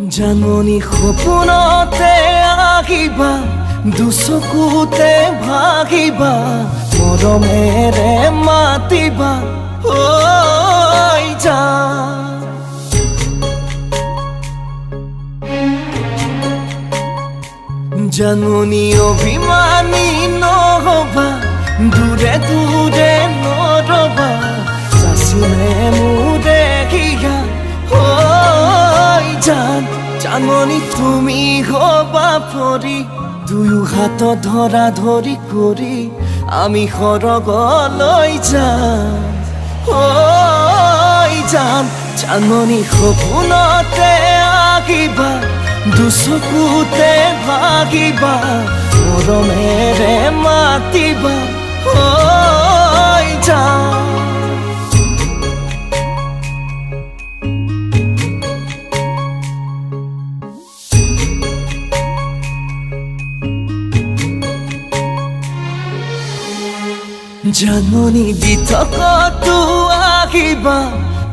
জাননী সপোনতে আহিবা, দুচকুতে ভাগিবা, মৰমেৰে মাতিবা ঐ জান। জাননী অভিমানী নহবা, দূৰে দূৰে নৰবা, চাচিলে মোৰ দেখিয়া ঐ জান। জাননী তুমি হবা পৰি, দুয়ো হাত ধৰা ধৰি কৰি আমি সৰগলৈ যাম ঐ জান। জাননী সপোনতে আহিবা, দুচকুতে ভাগিবা, মৰমেৰে মাতিবা ঐ জান। জাননী বিতকতো আহিবা,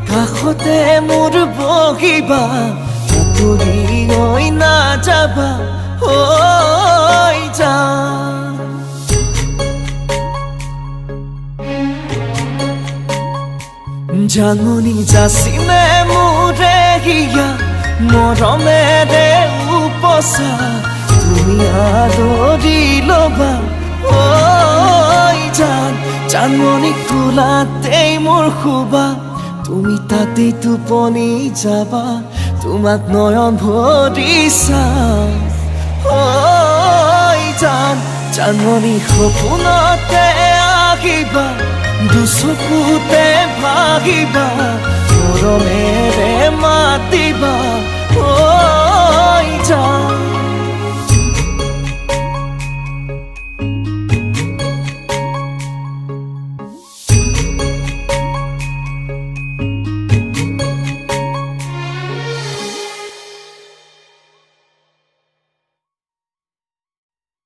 কাষতে মোৰ বহিবা, আঁতৰি ঐ নাযাবা ঐ জান। জাননী যাচিলে মোৰে হিয়া, মৰমেৰে উপচা, তুমি আদৰি ল'বা ঐ জান। জাননী কোলাতেই মোৰ শুবা, তুমি তাতেই টোপনি যাবা, তোমাক নয়ন ভৰি চাম ঐ জান। জাননী সপোনতে আহিবা, দুচকুতে ভাগিবা, মৰমেৰে মাতিবা